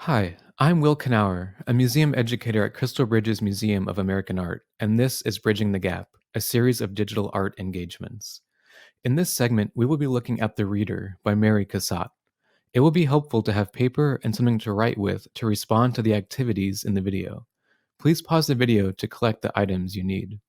Hi, I'm Will Knauer, a museum educator at Crystal Bridges Museum of American Art, and this is Bridging the Gap, a series of digital art engagements. In this segment, we will be looking at The Reader by Mary Cassatt. It will be helpful to have paper and something to write with to respond to the activities in the video. Please pause the video to collect the items you need.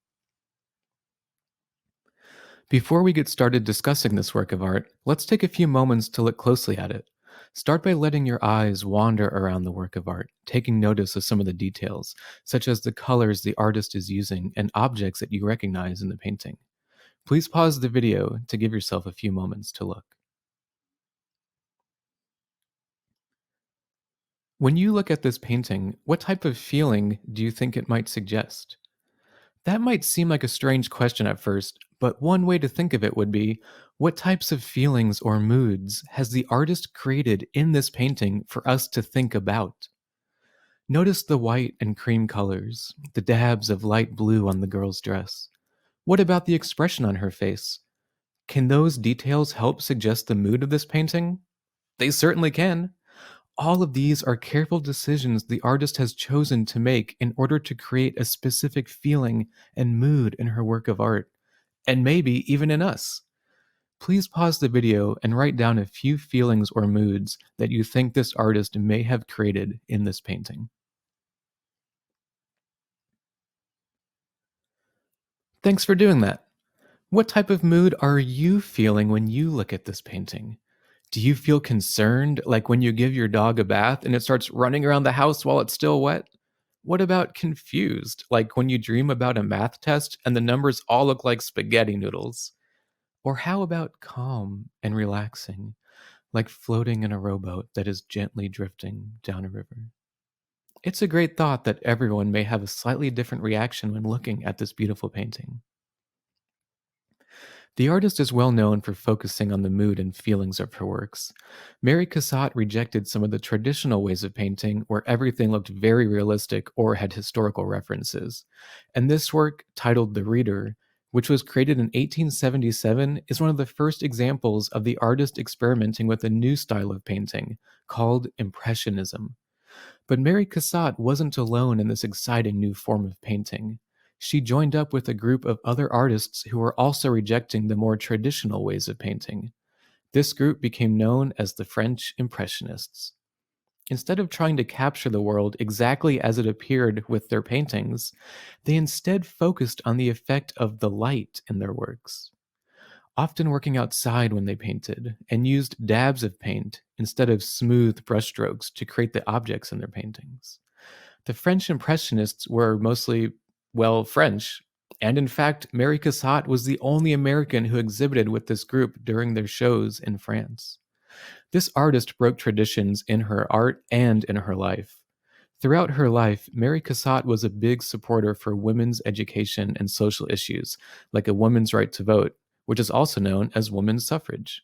Before we get started discussing this work of art, let's take a few moments to look closely at it. Start by letting your eyes wander around the work of art, taking notice of some of the details, such as the colors the artist is using and objects that you recognize in the painting. Please pause the video to give yourself a few moments to look. When you look at this painting, what type of feeling do you think it might suggest? That might seem like a strange question at first, but one way to think of it would be, what types of feelings or moods has the artist created in this painting for us to think about? Notice the white and cream colors, the dabs of light blue on the girl's dress. What about the expression on her face? Can those details help suggest the mood of this painting? They certainly can. All of these are careful decisions the artist has chosen to make in order to create a specific feeling and mood in her work of art, and maybe even in us. Please pause the video and write down a few feelings or moods that you think this artist may have created in this painting. Thanks for doing that. What type of mood are you feeling when you look at this painting? Do you feel concerned, like when you give your dog a bath and it starts running around the house while it's still wet? What about confused, like when you dream about a math test and the numbers all look like spaghetti noodles? Or how about calm and relaxing, like floating in a rowboat that is gently drifting down a river? It's a great thought that everyone may have a slightly different reaction when looking at this beautiful painting. The artist is well known for focusing on the mood and feelings of her works. Mary Cassatt rejected some of the traditional ways of painting where everything looked very realistic or had historical references. And this work, titled The Reader, which was created in 1877, is one of the first examples of the artist experimenting with a new style of painting called Impressionism. But Mary Cassatt wasn't alone in this exciting new form of painting. She joined up with a group of other artists who were also rejecting the more traditional ways of painting. This group became known as the French Impressionists. Instead of trying to capture the world exactly as it appeared with their paintings, they instead focused on the effect of the light in their works, often working outside when they painted, and used dabs of paint instead of smooth brushstrokes to create the objects in their paintings. The French Impressionists were mostly, well, French, and in fact, Mary Cassatt was the only American who exhibited with this group during their shows in France. This artist broke traditions in her art and in her life. Throughout her life, Mary Cassatt was a big supporter for women's education and social issues, like a woman's right to vote, which is also known as women's suffrage.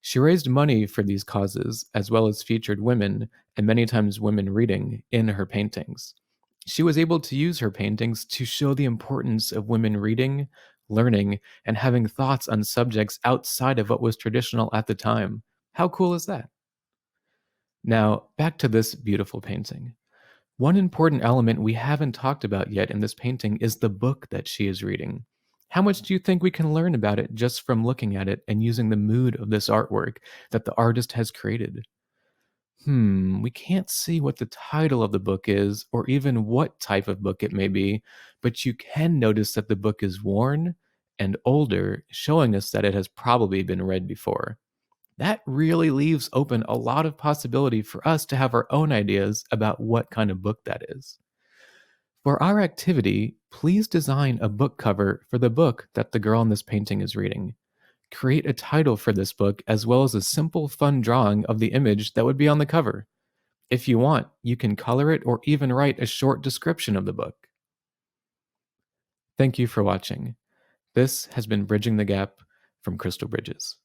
She raised money for these causes, as well as featured women, and many times women reading, in her paintings. She was able to use her paintings to show the importance of women reading, learning, and having thoughts on subjects outside of what was traditional at the time. How cool is that? Now, back to this beautiful painting. One important element we haven't talked about yet in this painting is the book that she is reading. How much do you think we can learn about it just from looking at it and using the mood of this artwork that the artist has created? We can't see what the title of the book is or even what type of book it may be, but you can notice that the book is worn and older, showing us that it has probably been read before. That really leaves open a lot of possibility for us to have our own ideas about what kind of book that is. For our activity, please design a book cover for the book that the girl in this painting is reading. Create a title for this book as well as a simple, fun drawing of the image that would be on the cover. If you want, you can color it or even write a short description of the book. Thank you for watching. This has been Bridging the Gap from Crystal Bridges.